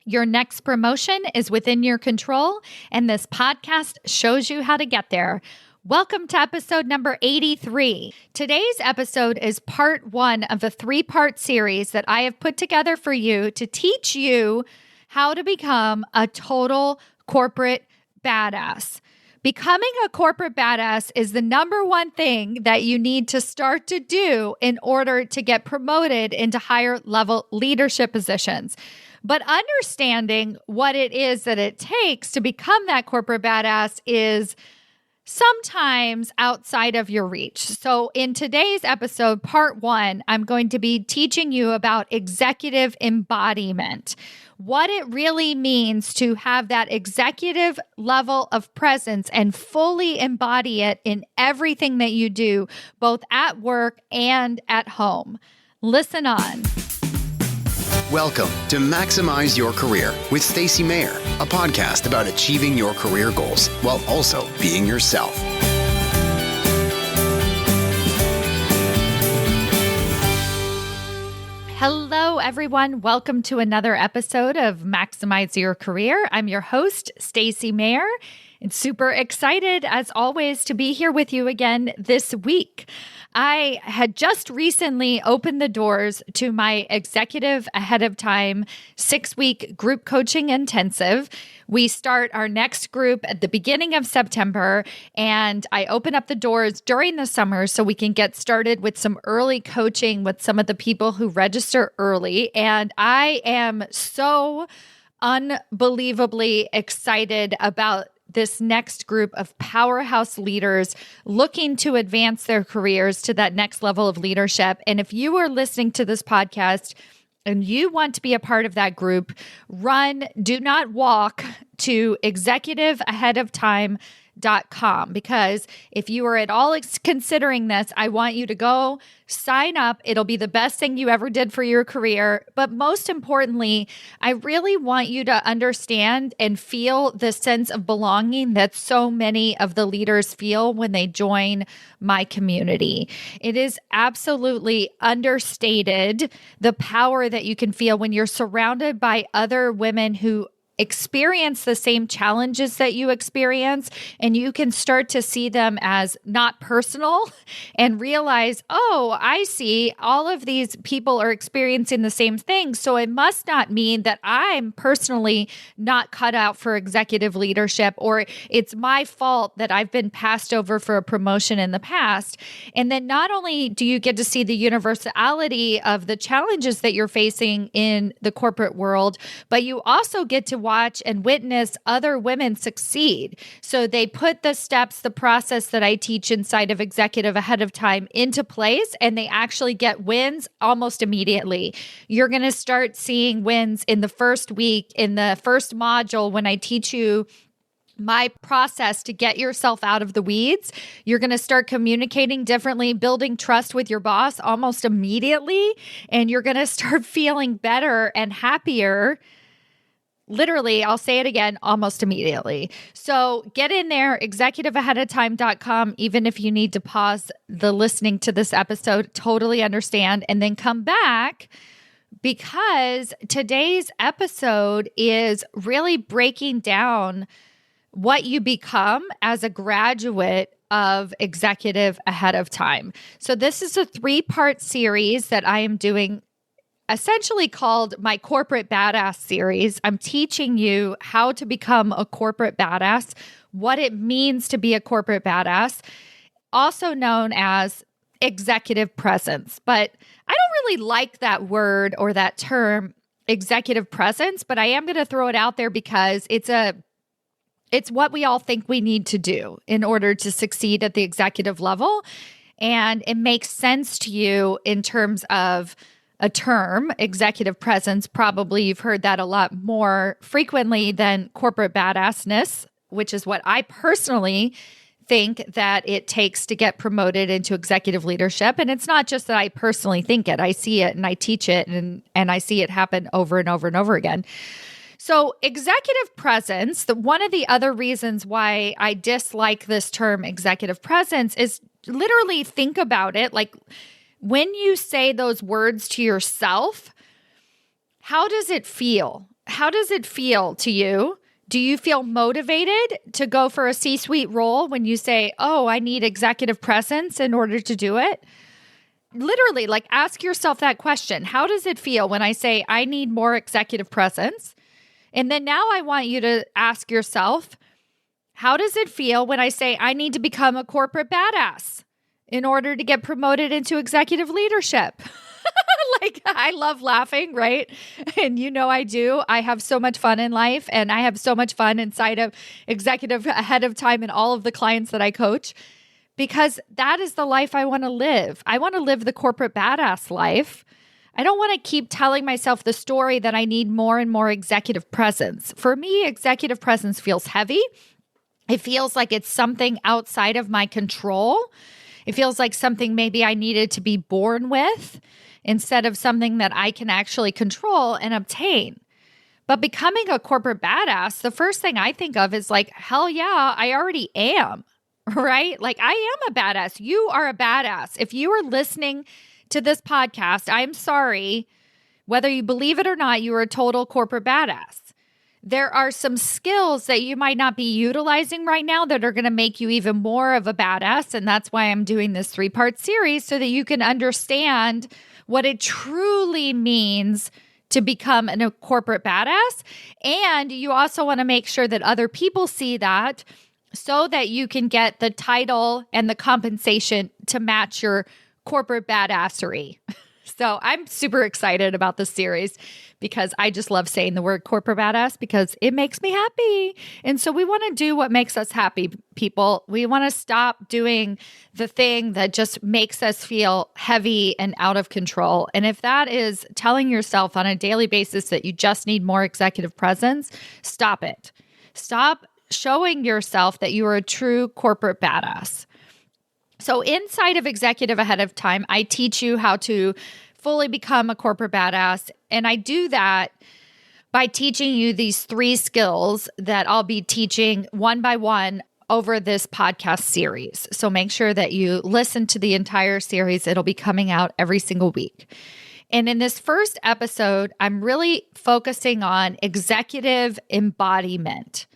Your next promotion is within your control, and this podcast shows you how to get there. Welcome to episode number 83. Today's episode is part 1 of a 3-part series that I have put together for you to teach you how to become a total corporate badass. Becoming a corporate badass is the number one thing that you need to start to do in order to get promoted into higher level leadership positions. But understanding what it is that it takes to become that corporate badass is sometimes outside of your reach. So in today's episode, part 1, I'm going to be teaching you about executive embodiment, what it really means to have that executive level of presence and fully embody it in everything that you do, both at work and at home. Listen on. Welcome to Maximize Your Career with Stacy Mayer, a podcast about achieving your career goals while also being yourself. Hello, everyone. Welcome to another episode of Maximize Your Career. I'm your host, Stacy Mayer, and super excited, as always, to be here with you again this week. I had just recently opened the doors to my Executive Ahead of Time 6-week group coaching intensive. We start our next group at the beginning of September, and I open up the doors during the summer so we can get started with some early coaching with some of the people who register early. And I am so unbelievably excited about this next group of powerhouse leaders looking to advance their careers to that next level of leadership. And if you are listening to this podcast and you want to be a part of that group, do not walk to executiveaheadoftime.com, because if you are at all considering this, I want you to go sign up. It'll be the best thing you ever did for your career. But most importantly, I really want you to understand and feel the sense of belonging that so many of the leaders feel when they join my community. It is absolutely understated, the power that you can feel when you're surrounded by other women who experience the same challenges that you experience, and you can start to see them as not personal and realize, oh, I see all of these people are experiencing the same thing. So it must not mean that I'm personally not cut out for executive leadership, or it's my fault that I've been passed over for a promotion in the past. And then not only do you get to see the universality of the challenges that you're facing in the corporate world, but you also get to watch and witness other women succeed. So they put the steps, the process that I teach inside of Executive Ahead of Time into place, and they actually get wins almost immediately. You're going to start seeing wins in the first week, in the first module, when I teach you my process to get yourself out of the weeds. You're going to start communicating differently, building trust with your boss almost immediately, and you're going to start feeling better and happier. Literally, I'll say it again, almost immediately. So get in there, executiveaheadofTime.com, even if you need to pause the listening to this episode, totally understand, and then come back, because today's episode is really breaking down what you become as a graduate of Executive Ahead of Time. So this is a 3-part series that I am doing, essentially called my Corporate Badass series. I'm teaching you how to become a corporate badass, what it means to be a corporate badass, also known as executive presence. But I don't really like that word or that term, executive presence, but I am going to throw it out there because it's what we all think we need to do in order to succeed at the executive level. And it makes sense to you in terms of a term, executive presence. Probably you've heard that a lot more frequently than corporate badassness, which is what I personally think that it takes to get promoted into executive leadership. And it's not just that I personally think it. I see it and I teach it, and I see it happen over and over and over again. So executive presence, one of the other reasons why I dislike this term executive presence is literally, think about it, like when you say those words to yourself, how does it feel? how does it feel to you? Do you feel motivated to go for a C-suite role when you say, oh, I need executive presence in order to do it? Literally, like, ask yourself that question. How does it feel when I say I need more executive presence? And then now I want you to ask yourself, how does it feel when I say I need to become a corporate badass in order to get promoted into executive leadership? Like, I love laughing, right? And you know I do. I have so much fun in life, and I have so much fun inside of executive ahead of time and all of the clients that I coach, because that is the life I want to live. I want to live the corporate badass life. I don't want to keep telling myself the story that I need more and more executive presence. For me, executive presence feels heavy. It feels like it's something outside of my control. It feels like something maybe I needed to be born with instead of something that I can actually control and obtain. But becoming a corporate badass, the first thing I think of is like, hell yeah, I already am, right? Like, I am a badass. You are a badass. If you are listening to this podcast, I'm sorry, whether you believe it or not, you are a total corporate badass. There are some skills that you might not be utilizing right now that are going to make you even more of a badass. And that's why I'm doing this 3-part series, so that you can understand what it truly means to become a corporate badass. And you also want to make sure that other people see that, so that you can get the title and the compensation to match your corporate badassery. So I'm super excited about this series, because I just love saying the word corporate badass because it makes me happy. And so we want to do what makes us happy, people. We want to stop doing the thing that just makes us feel heavy and out of control. And if that is telling yourself on a daily basis that you just need more executive presence, stop it. Stop showing yourself that you are a true corporate badass. So inside of Executive Ahead of Time, I teach you how to fully become a corporate badass. And I do that by teaching you these 3 skills that I'll be teaching one by one over this podcast series. So make sure that you listen to the entire series. It'll be coming out every single week. And in this first episode, I'm really focusing on executive embodiment.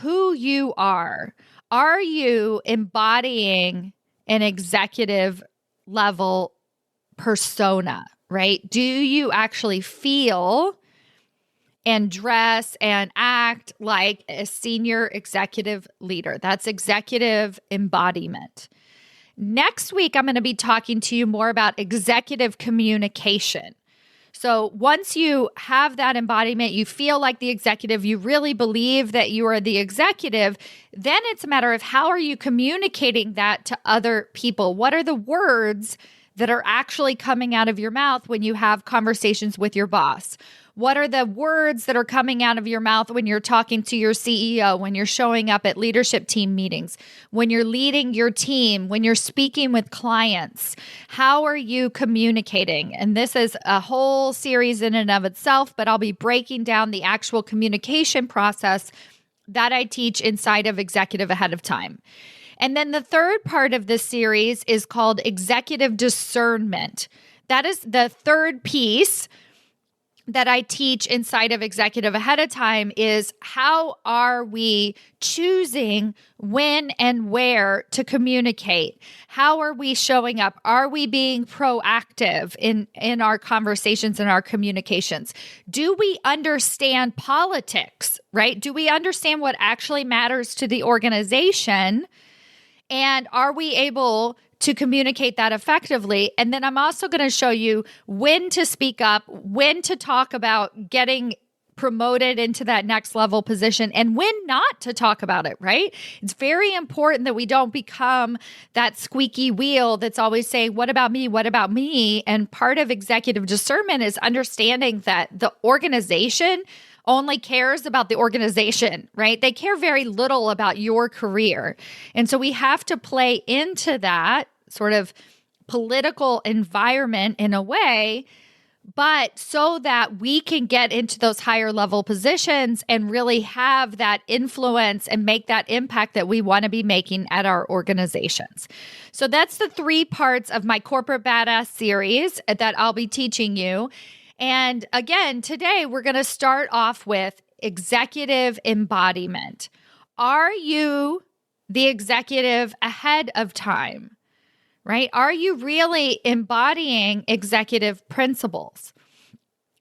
Who you are. Are you embodying an executive level persona, right? Do you actually feel and dress and act like a senior executive leader? That's executive embodiment. Next week, I'm going to be talking to you more about executive communication. So once you have that embodiment, you feel like the executive, you really believe that you are the executive, then it's a matter of how are you communicating that to other people? What are the words that are actually coming out of your mouth when you have conversations with your boss? What are the words that are coming out of your mouth when you're talking to your CEO, when you're showing up at leadership team meetings, when you're leading your team, when you're speaking with clients? How are you communicating? And this is a whole series in and of itself, but I'll be breaking down the actual communication process that I teach inside of Executive Ahead of Time. And then the third part of this series is called executive discernment. That is the third piece that I teach inside of Executive Ahead of Time, is how are we choosing when and where to communicate? How are we showing up? Are we being proactive in our conversations and our communications? Do we understand politics, right? Do we understand what actually matters to the organization? And are we able to communicate that effectively? And then I'm also going to show you when to speak up, when to talk about getting promoted into that next level position, and when not to talk about it, right? It's very important that we don't become that squeaky wheel that's always saying, what about me? What about me? And part of executive discernment is understanding that the organization only cares about the organization, right? They care very little about your career. And so we have to play into that sort of political environment in a way, but so that we can get into those higher level positions and really have that influence and make that impact that we want to be making at our organizations. So that's the 3 parts of my Corporate Badass series that I'll be teaching you. And again, today we're going to start off with executive embodiment. Are you the executive ahead of time, right? Are you really embodying executive principles?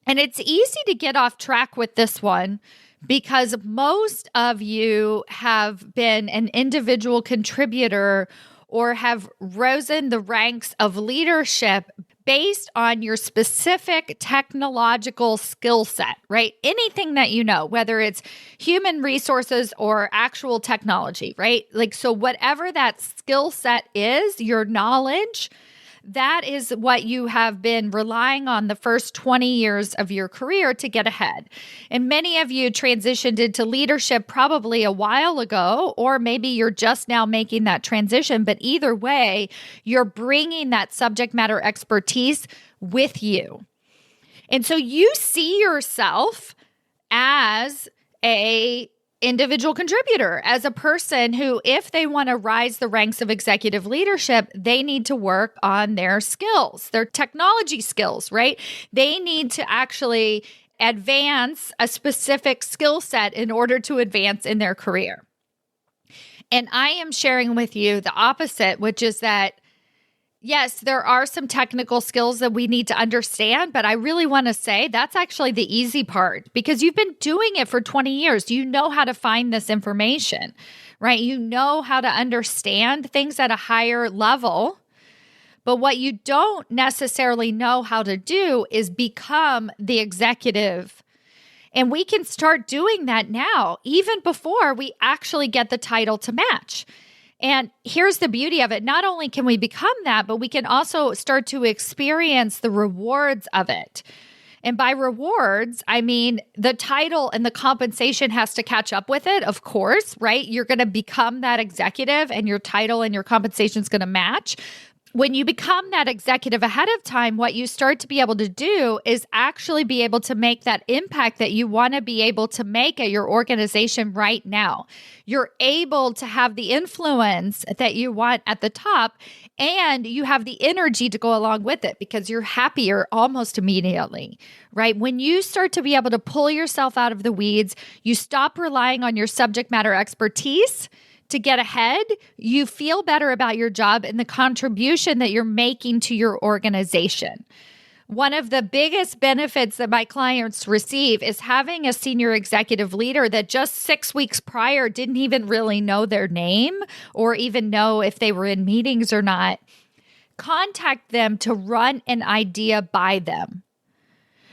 And it's easy to get off track with this one because most of you have been an individual contributor or have risen the ranks of leadership based on your specific technological skill set, right? Anything that you know, whether it's human resources or actual technology, right? Like, so whatever that skill set is, your knowledge, that is what you have been relying on the first 20 years of your career to get ahead. And many of you transitioned into leadership probably a while ago, or maybe you're just now making that transition. But either way, you're bringing that subject matter expertise with you. And so you see yourself as a individual contributor, as a person who, if they want to rise the ranks of executive leadership, they need to work on their skills, their technology skills, right? They need to actually advance a specific skill set in order to advance in their career. And I am sharing with you the opposite, which is that yes, there are some technical skills that we need to understand, but I really want to say that's actually the easy part because you've been doing it for 20 years. You know how to find this information, right? You know how to understand things at a higher level. But what you don't necessarily know how to do is become the executive. And we can start doing that now, even before we actually get the title to match. And here's the beauty of it. Not only can we become that, but we can also start to experience the rewards of it. And by rewards, I mean the title and the compensation has to catch up with it, of course, right? You're going to become that executive and your title and your compensation is going to match. When you become that executive ahead of time, what you start to be able to do is actually be able to make that impact that you want to be able to make at your organization right now. You're able to have the influence that you want at the top, and you have the energy to go along with it because you're happier almost immediately, right? When you start to be able to pull yourself out of the weeds, you stop relying on your subject matter expertise to get ahead, you feel better about your job and the contribution that you're making to your organization. One of the biggest benefits that my clients receive is having a senior executive leader that just 6 weeks prior didn't even really know their name or even know if they were in meetings or not. Contact them to run an idea by them.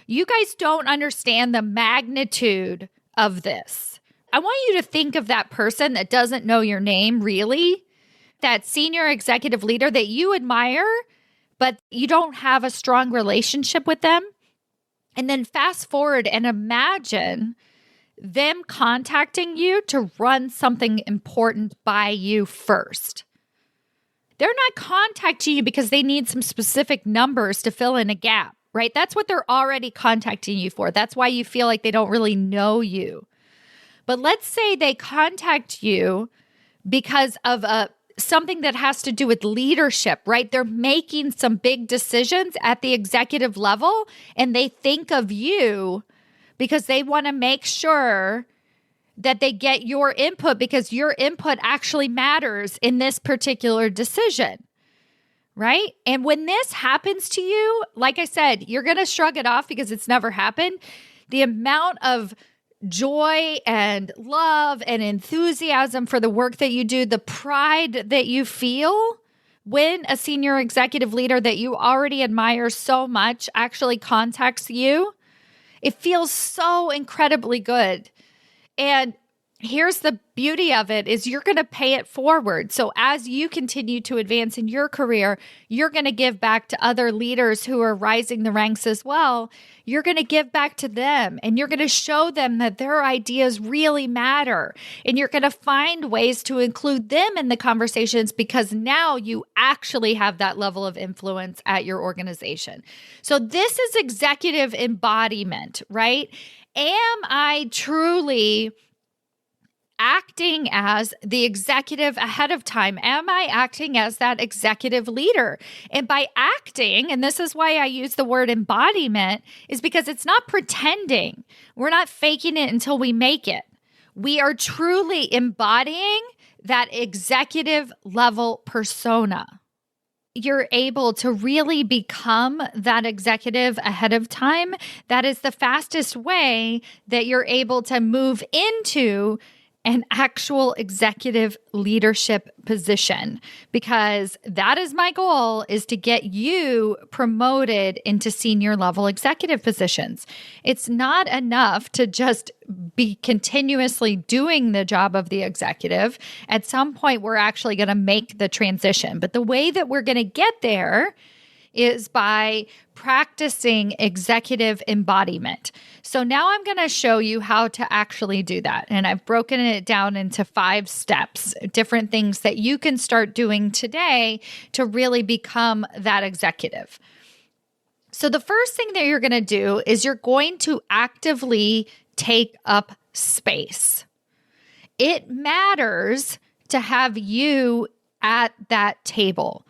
You guys don't understand the magnitude of this. I want you to think of that person that doesn't know your name, really, that senior executive leader that you admire, but you don't have a strong relationship with them. And then fast forward and imagine them contacting you to run something important by you first. They're not contacting you because they need some specific numbers to fill in a gap, right? That's what they're already contacting you for. That's why you feel like they don't really know you. But let's say they contact you because of something that has to do with leadership, right? They're making some big decisions at the executive level, and they think of you because they want to make sure that they get your input because your input actually matters in this particular decision, right? And when this happens to you, like I said, you're going to shrug it off because it's never happened. The amount of joy and love and enthusiasm for the work that you do, the pride that you feel when a senior executive leader that you already admire so much actually contacts you, it feels so incredibly good. And here's the beauty of it is you're going to pay it forward. So as you continue to advance in your career, you're going to give back to other leaders who are rising the ranks as well. You're going to give back to them and you're going to show them that their ideas really matter. And you're going to find ways to include them in the conversations because now you actually have that level of influence at your organization. So this is executive embodiment, right? Am I truly acting as the executive ahead of time? Am I acting as that executive leader? And by acting, and this is why I use the word embodiment, is because it's not pretending. We're not faking it until we make it. We are truly embodying that executive level persona. You're able to really become that executive ahead of time. That is the fastest way that you're able to move into an actual executive leadership position, because that is my goal, is to get you promoted into senior level executive positions. It's not enough to just be continuously doing the job of the executive. At some point, we're actually going to make the transition. But the way that we're going to get there is by practicing executive embodiment. So now I'm going to show you how to actually do that. And I've broken it down into 5 steps, different things that you can start doing today to really become that executive. So the first thing that you're going to do is you're going to actively take up space. It matters to have you at that table.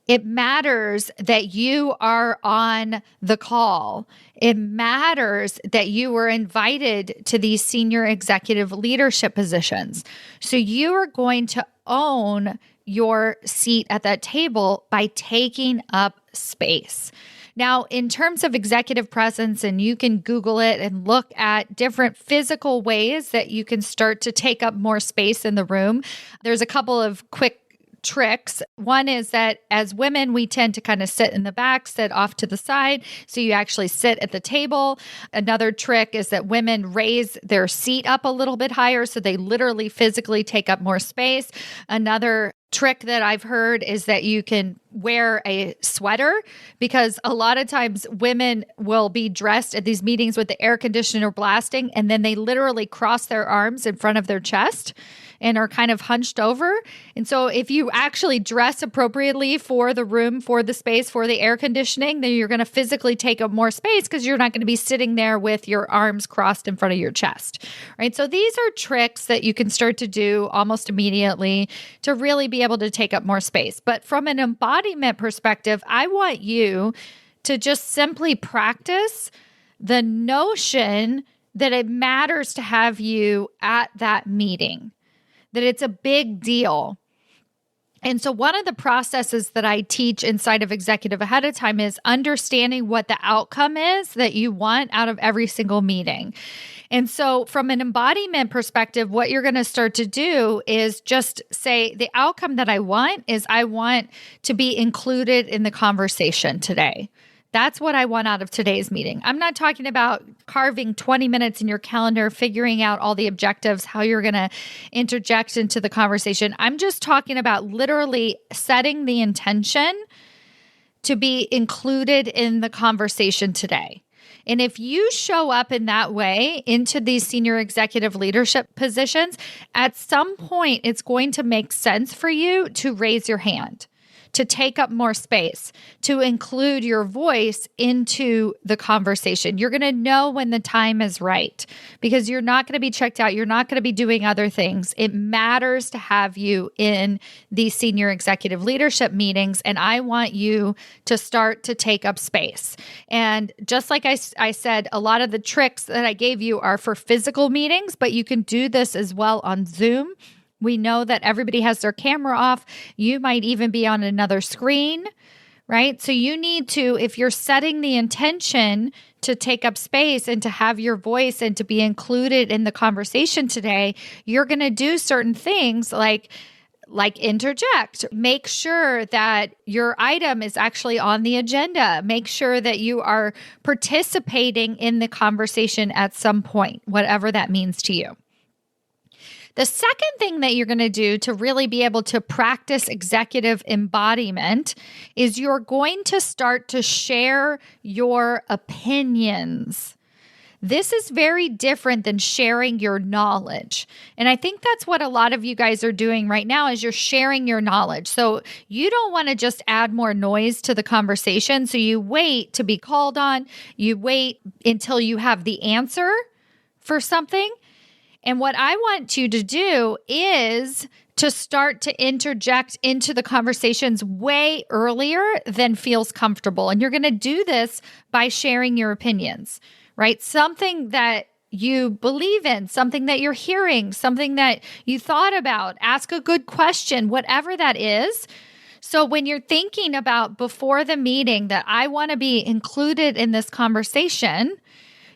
It matters that you are on the call. It matters that you were invited to these senior executive leadership positions. So you are going to own your seat at that table by taking up space. Now, in terms of executive presence, and you can Google it and look at different physical ways that you can start to take up more space in the room. There's a couple of quick tricks. One is that as women, we tend to kind of sit in the back, sit off to the side. So you actually sit at the table. Another trick is that women raise their seat up a little bit higher, so they literally physically take up more space. Another trick that I've heard is that you can wear a sweater, because a lot of times women will be dressed at these meetings with the air conditioner blasting, and then they literally cross their arms in front of their chest and are kind of hunched over. And so if you actually dress appropriately for the room, for the space, for the air conditioning, then you're going to physically take up more space, because you're not going to be sitting there with your arms crossed in front of your chest, right? So these are tricks that you can start to do almost immediately to really be able to take up more space. But from an embodiment perspective, I want you to just simply practice the notion that it matters to have you at that meeting, that it's a big deal. And so one of the processes that I teach inside of Executive Ahead of Time is understanding what the outcome is that you want out of every single meeting. And so from an embodiment perspective, what you're going to start to do is just say, the outcome that I want is I want to be included in the conversation today. That's what I want out of today's meeting. I'm not talking about carving 20 minutes in your calendar, figuring out all the objectives, how you're going to interject into the conversation. I'm just talking about literally setting the intention to be included in the conversation today. And if you show up in that way into these senior executive leadership positions, at some point, it's going to make sense for you to raise your hand, to take up more space, to include your voice into the conversation. You're going to know when the time is right, because you're not going to be checked out. You're not going to be doing other things. It matters to have you in these senior executive leadership meetings, and I want you to start to take up space. And just like I said, a lot of the tricks that I gave you are for physical meetings, but you can do this as well on Zoom. We know that everybody has their camera off. You might even be on another screen, right? So you need to, if you're setting the intention to take up space and to have your voice and to be included in the conversation today, you're going to do certain things like interject. Make sure that your item is actually on the agenda. Make sure that you are participating in the conversation at some point, whatever that means to you. The second thing that you're going to do to really be able to practice executive embodiment is you're going to start to share your opinions. This is very different than sharing your knowledge. And I think that's what a lot of you guys are doing right now, is you're sharing your knowledge. So you don't want to just add more noise to the conversation. So you wait to be called on. You wait until you have the answer for something. And what I want you to do is to start to interject into the conversations way earlier than feels comfortable. And you're going to do this by sharing your opinions, right? Something that you believe in, something that you're hearing, something that you thought about, ask a good question, whatever that is. So when you're thinking about before the meeting that I want to be included in this conversation,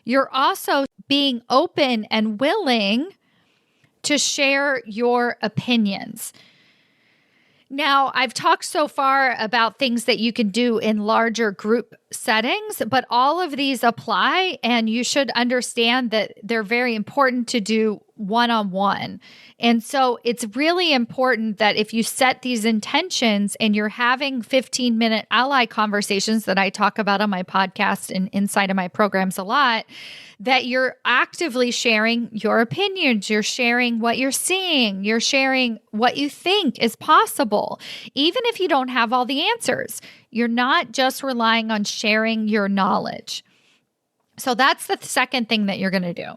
you're also being open and willing to share your opinions. Now, I've talked so far about things that you can do in larger group settings, but all of these apply, and you should understand that they're very important to do one-on-one. And so it's really important that if you set these intentions and you're having 15-minute ally conversations that I talk about on my podcast and inside of my programs a lot, that you're actively sharing your opinions, you're sharing what you're seeing, you're sharing what you think is possible. Even if you don't have all the answers, you're not just relying on sharing your knowledge. So that's the second thing that you're going to do.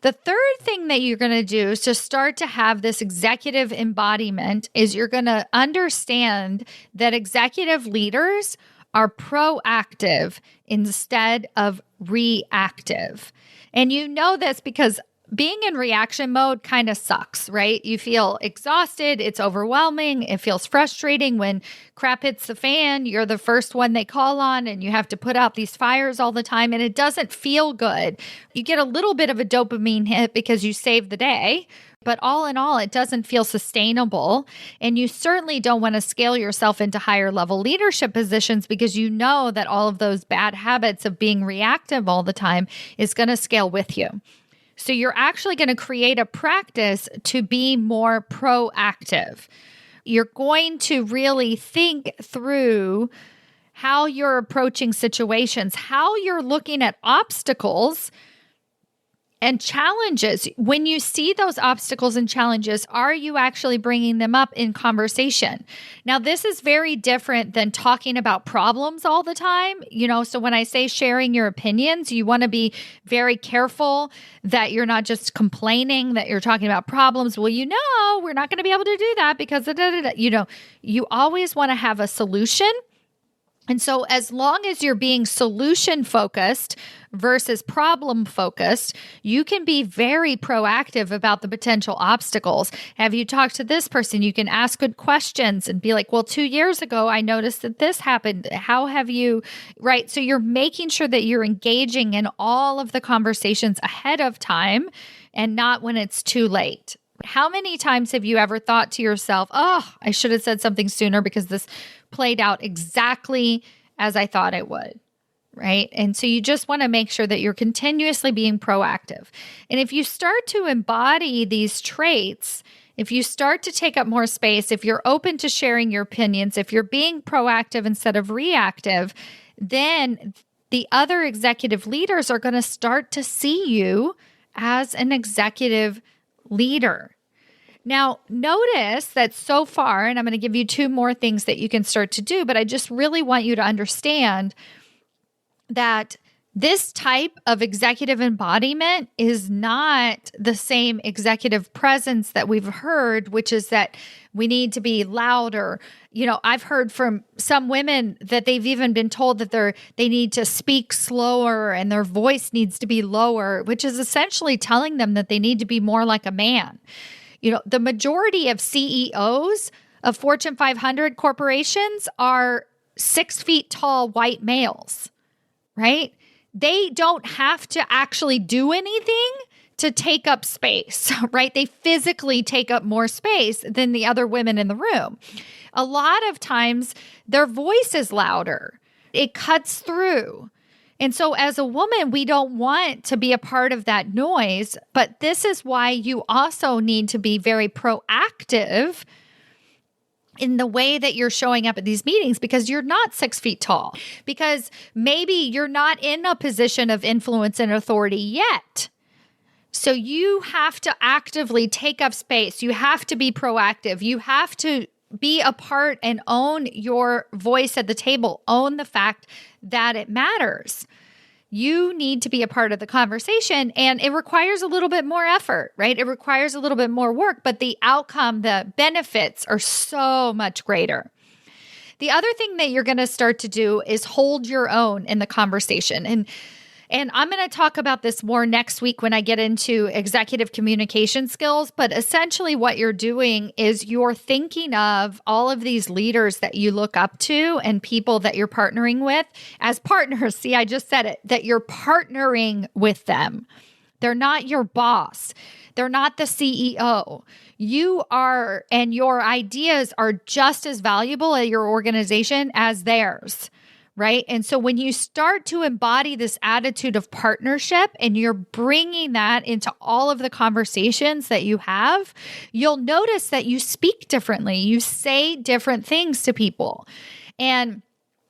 The third thing that you're going to do is to start to have this executive embodiment is you're going to understand that executive leaders are proactive instead of reactive. And you know this because being in reaction mode kind of sucks, right? You feel exhausted. It's overwhelming. It feels frustrating when crap hits the fan. You're the first one they call on and you have to put out these fires all the time and it doesn't feel good. You get a little bit of a dopamine hit because you saved the day, but all in all, it doesn't feel sustainable. And you certainly don't want to scale yourself into higher level leadership positions because you know that all of those bad habits of being reactive all the time is going to scale with you. So you're actually going to create a practice to be more proactive. You're going to really think through how you're approaching situations, how you're looking at obstacles and challenges. When you see those obstacles and challenges, are you actually bringing them up in conversation? Now, this is very different than talking about problems all the time. So when I say sharing your opinions, you want to be very careful that you're not just complaining, that you're talking about problems. Well, we're not going to be able to do that because, you always want to have a solution. And so as long as you're being solution focused versus problem focused, you can be very proactive about the potential obstacles. Have you talked to this person? You can ask good questions and be like, well, 2 years ago, I noticed that this happened. How have you, right? So you're making sure that you're engaging in all of the conversations ahead of time and not when it's too late. How many times have you ever thought to yourself, oh, I should have said something sooner because this played out exactly as I thought it would, right? And so you just want to make sure that you're continuously being proactive. And if you start to embody these traits, if you start to take up more space, if you're open to sharing your opinions, if you're being proactive instead of reactive, then the other executive leaders are going to start to see you as an executive leader. Now, notice that so far, and I'm going to give you 2 more things that you can start to do, but I just really want you to understand that this type of executive embodiment is not the same executive presence that we've heard, which is that we need to be louder. I've heard from some women that they've even been told that they need to speak slower and their voice needs to be lower, which is essentially telling them that they need to be more like a man. The majority of CEOs of Fortune 500 corporations are 6 feet tall white males, right? They don't have to actually do anything to take up space, right? They physically take up more space than the other women in the room. A lot of times their voice is louder. It cuts through. And so as a woman, we don't want to be a part of that noise, but this is why you also need to be very proactive in the way that you're showing up at these meetings because you're not 6 feet tall, because maybe you're not in a position of influence and authority yet. So you have to actively take up space. You have to be proactive. You have to be a part and own your voice at the table. Own the fact that it matters. You need to be a part of the conversation, and it requires a little bit more effort, right? It requires a little bit more work, but the outcome, the benefits are so much greater. The other thing that you're going to start to do is hold your own in the conversation. And I'm going to talk about this more next week when I get into executive communication skills. But essentially what you're doing is you're thinking of all of these leaders that you look up to and people that you're partnering with as partners. See, I just said it, that you're partnering with them. They're not your boss. They're not the CEO. You are, and your ideas are just as valuable at your organization as theirs. Right? And so when you start to embody this attitude of partnership and you're bringing that into all of the conversations that you have, you'll notice that you speak differently. You say different things to people. And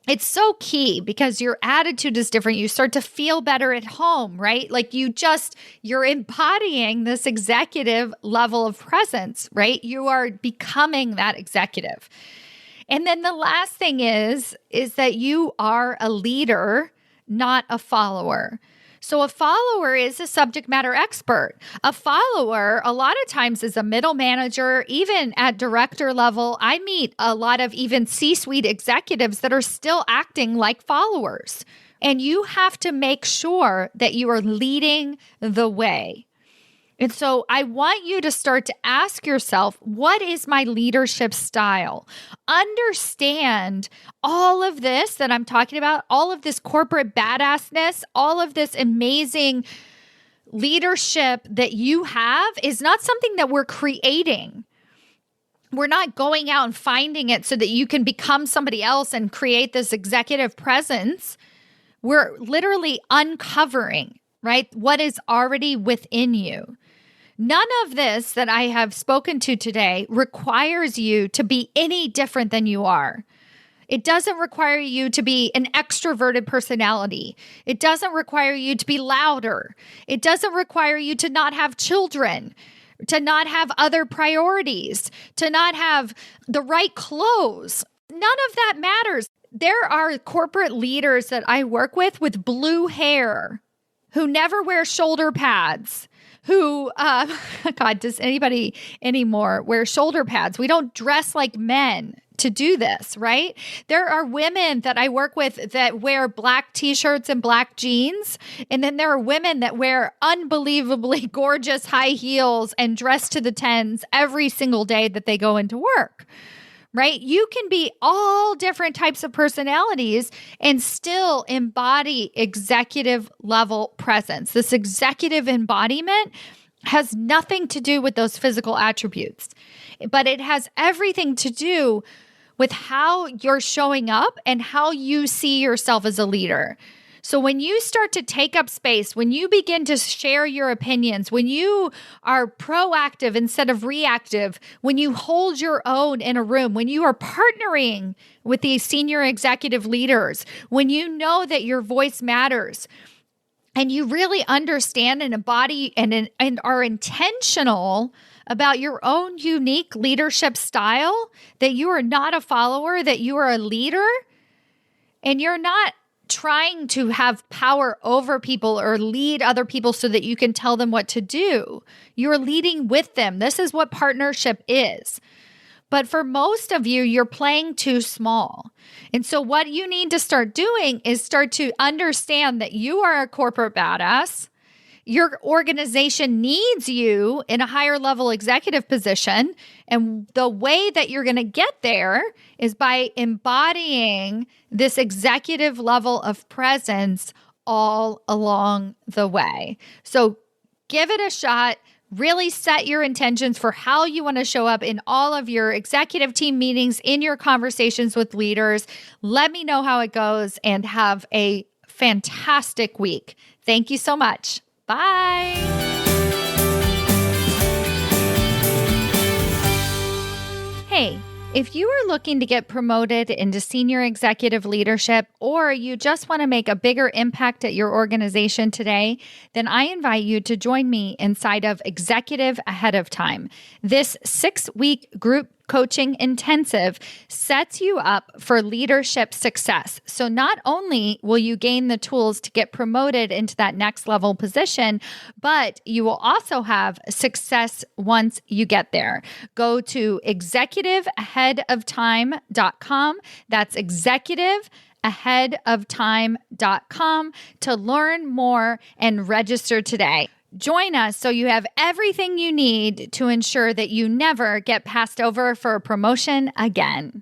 it's so key because your attitude is different. You start to feel better at home, right? Like you're embodying this executive level of presence, right? You are becoming that executive. And then the last thing is that you are a leader, not a follower. So a follower is a subject matter expert. A follower, a lot of times, is a middle manager, even at director level. I meet a lot of even C-suite executives that are still acting like followers. And you have to make sure that you are leading the way. And so I want you to start to ask yourself, what is my leadership style? Understand all of this that I'm talking about, all of this corporate badassness, all of this amazing leadership that you have is not something that we're creating. We're not going out and finding it so that you can become somebody else and create this executive presence. We're literally uncovering, right, what is already within you. None of this that I have spoken to today requires you to be any different than you are. It doesn't require you to be an extroverted personality. It doesn't require you to be louder. It doesn't require you to not have children, to not have other priorities, to not have the right clothes. None of that matters. There are corporate leaders that I work with blue hair, who never wear shoulder pads, who, God, does anybody anymore wear shoulder pads? We don't dress like men to do this, right? There are women that I work with that wear black t-shirts and black jeans. And then there are women that wear unbelievably gorgeous high heels and dress to the tens every single day that they go into work. Right? You can be all different types of personalities and still embody executive level presence. This executive embodiment has nothing to do with those physical attributes, but it has everything to do with how you're showing up and how you see yourself as a leader. So when you start to take up space, when you begin to share your opinions, when you are proactive instead of reactive, when you hold your own in a room, when you are partnering with these senior executive leaders, when you know that your voice matters, and you really understand and embody and are intentional about your own unique leadership style, that you are not a follower, that you are a leader, and you're not trying to have power over people or lead other people so that you can tell them what to do. You're leading with them. This is what partnership is. But for most of you, you're playing too small. And so what you need to start doing is start to understand that you are a corporate badass. Your organization needs you in a higher level executive position. And the way that you're going to get there is by embodying this executive level of presence all along the way. So give it a shot. Really set your intentions for how you want to show up in all of your executive team meetings, in your conversations with leaders. Let me know how it goes and have a fantastic week. Thank you so much. Bye. Hey, if you are looking to get promoted into senior executive leadership, or you just want to make a bigger impact at your organization today, then I invite you to join me inside of Executive Ahead of Time. This 6-week group coaching intensive sets you up for leadership success. So not only will you gain the tools to get promoted into that next level position, but you will also have success once you get there. Go to executiveaheadoftime.com. That's executiveaheadoftime.com to learn more and register today. Join us so you have everything you need to ensure that you never get passed over for a promotion again.